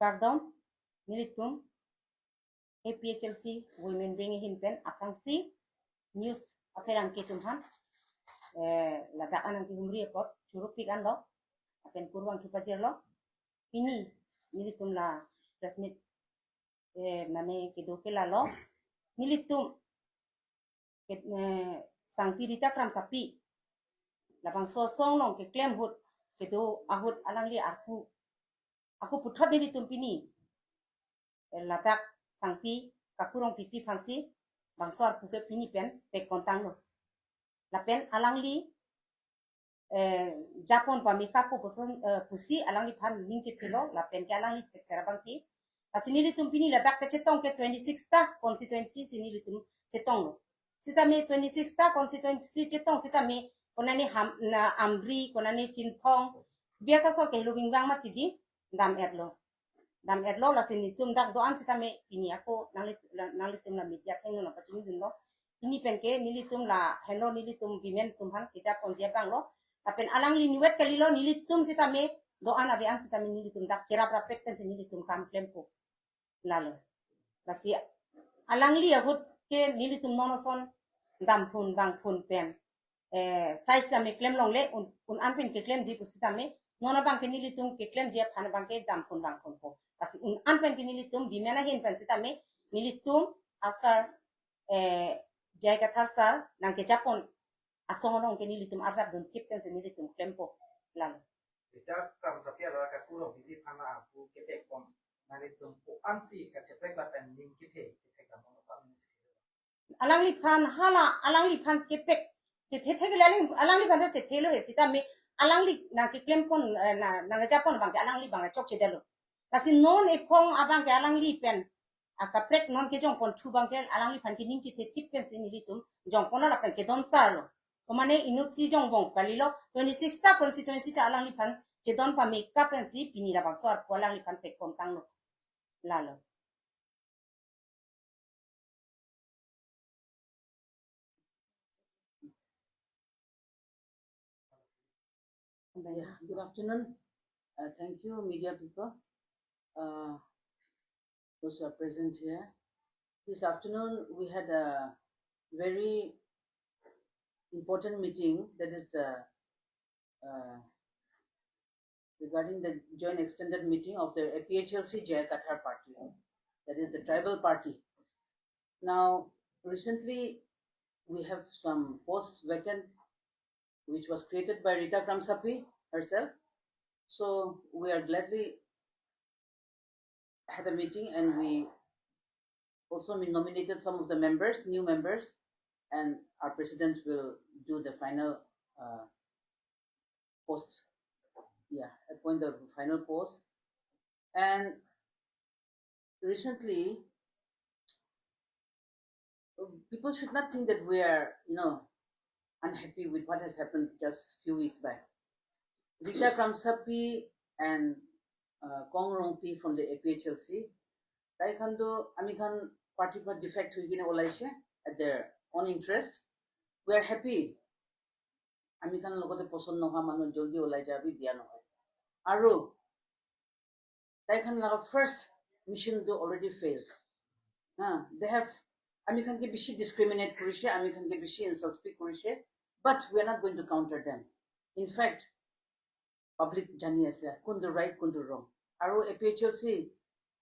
Kardon nilitum APHLC women ding hinpen Aphlc news aferang kitumhan lada anang ki humri pot churupik ando apen kurwang ki pajerlo pini nilitum la press meet mane kidoke lalo nilitum sang pirita kram sapi labang sosong nong ke claim hut kedo ahut alang li arpu aku puthot nilitum pini ladak sangpi kakurong pipi phansi bangsor puke pini pen pek kontang no lapen alang li Japon pamika po pusi alang li phan ning chitilo lapen ke alang li pek serabangti asini litum pini ladak ke chetong ke 26 ta constituency sini litum chetong no sitame 26 ta constituency chetong sitame konani ham na amri konani chinthong biasa so ke lubing bang matidi dam erlo la sini tum dak doan sitame pini ako nalitum la media teng no pachini dinlo ini penke nilitum la hello nilitum bimen tumhan ke Japon jepang lo apen alang li niwet kalilo nilitum sitame doan abean sitame nilitum dak cerap rapet ten nilitum kam klempo lalo lasi alang li ahut ke nilitum nonoson dam phun bang phun pen size tame klem long le un anpen ke klem ji pusitame nono bang ke nilitum ke klem ji phan bang ke dam phun bang phun po kasi un anpen ke nilitum bimena hin pen sitame nilitum asar jai kathasar nang ke Japon asong nong ke nilitum azab dun tip pen nilitum klempo lalo kita kam sapia la ka kurong bibi phana Arpu kepek pom nalitum po ansi ka kepek la pen ning kithe ka mo pa alang li phan hala alang li phan kepek che the the le alang li phan che the lo hesita me alang li na ke klempon na Japon bang ke alang li bang chok che delo kasi non e khong abang ke alang li pen akaprek non ke jong pon thu bang ke alang li phan ke ning che the tip pen sin nilitum jong pon la pen che don sar lo komane inut si jong bong kalilo 26 ta constituency ta alang li phan che don pa make up pen si pini la bang so ar alang li phan pek pom tang lo lalo Yeah, good afternoon. Thank you, media people, those who are present here. This afternoon, we had a very important meeting, that is regarding the joint extended meeting of the APHLC Jaya Kathar party, that is the tribal party. Now, recently, we have some posts vacant, which was created by Rita Kramsapi herself. So we are gladly had a meeting, and we also nominated some of the members, new members, and our president will do the final post. Yeah, appoint the final post. And recently, people should not think that we are, unhappy with what has happened just few weeks back. Rita Kramsapi and Kong Rongpi from the APHLC, Taekwondo Amikhan party for defect huigine olaise at their own interest. We are happy. Amikhan logote poson noha manu joldi olai jabi biya nohoy. Aru Taekhan laga first mission do already failed. They have Amikhan ke bishi discriminate kurishe, Amikhan ke bishi insult speak kurishe, but we are not going to counter them. In fact, public jani ase kundu right kundu wrong. Aru APHLC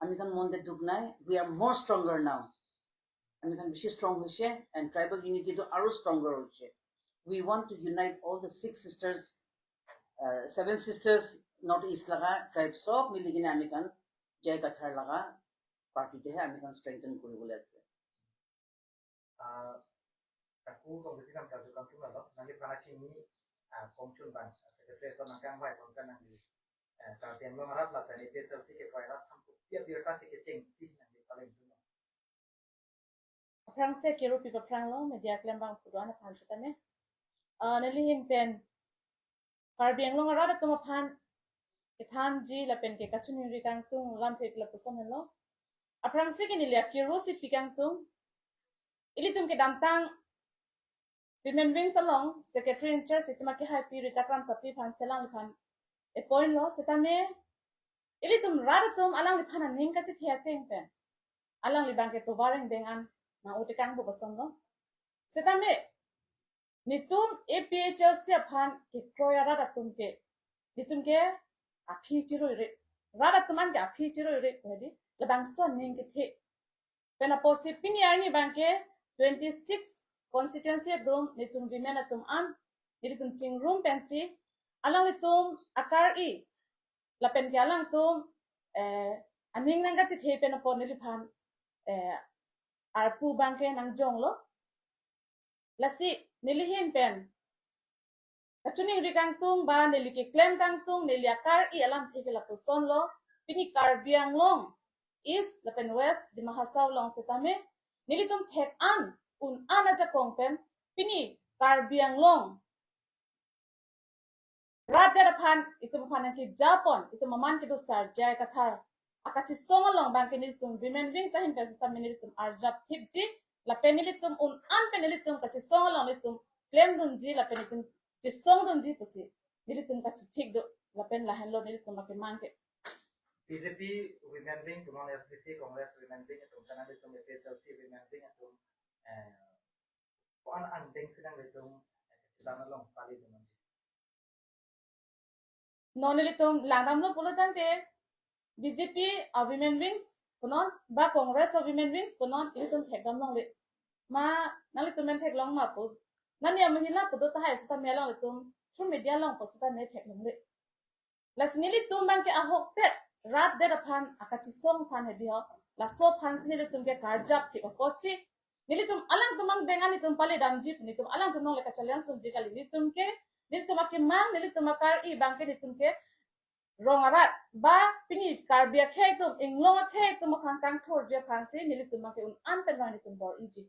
Amikhan monde dugnai, we are more stronger now. Amikhan bishi strong hoise, and tribal unity do aru stronger hoise. We want to unite all the 6 sisters, 7 sisters Northeast laga tribe sob miligine Amikhan Jai Kathar laga party de Amikhan strengthen kuribole ase. Aku komiti kam kazu kam tuma lo nanti panachi ni komchun ban secretary so Kang-Ni kon kan nanti kalau tiang lo marat lah tadi PSLC ke kairat ham tiap dia kasih ke ceng sih nanti paling tuma Prang se kiro pipa prang lo media klem bang fuduana pan sekane nalihin pen karbiang lo ngarada tuma pan kethan ji la pen ke kachuni rikang tung lam pek la puson lo aprang se ke nilia kiro si pikang tung ili tum ke damtang women wings along secretary in charge itma ke happy Rita Kramsapi pan selang pan e point lo setame Ili tum rada tum alang li pana ning ka chi thia teng pen. Alang li bangke to bareng dengan na utikang bu basong no. Setame nitum APHLC pan ke kroya rada tum ke. Nitum ke aphi chiro ire. Rada tuman ke aphi chiro ire pwedi. Labang son ning ke the. Pena posi pini arni bangke 26 constituency dum nitum vimena tum an. Nitum ching room pensi. Alang nitum akar I. Lapen ke alang tum aning nang ka chi the pena pon nilipan Arpu bangke nang jong lo. Lasi nilihin pen. Kachuni ri kang tung ba niliki claim kang tung niliakar I alam thike la puson lo. Pini karbiang long. East lapen west di mahasaw long setame. Nilitum thek an un anaja kong pen. Pini karbiang long. Raderapan itu mapan ki Japon itu maman ki do sarjai kathar akachi songalong bangke nilitum women wing sahin pesita nilitum arjap thipji la penilitum un an penilitum kachi songalong nilitum claim dunji la penitum ji song dunji pusi nilitum kachi thik do la pen la henlo nilitum make mangke BJP women wing tumon FCC Congress women wing tum kana nilitum FSLC women wing tum kuan andeng sidang nilitum sidang long pali tumon no nilitum langam lo pulutan te BJP women wings kunon ba Congress women wings kunon nilitum thekam long le ma nalitum men thek long ma pu nani amhila pu do ta hai sta melong litum through media long posita me thek long le las nilitum bangke ahok pet rat de pan akachi song pan hedio la so pan nilitum ke karjap thi oposi nilitum alang tumang dengan nilitum pali damji nilitum alang tumang le ka challenge tum jikali nilitum ke nilitum ake mang nilitum akar I bangke nilitum ke rongarat ba pini karbia khek tum inglong khek tum khang kang thor je phansi nilitum ake un an pen nilitum bor iji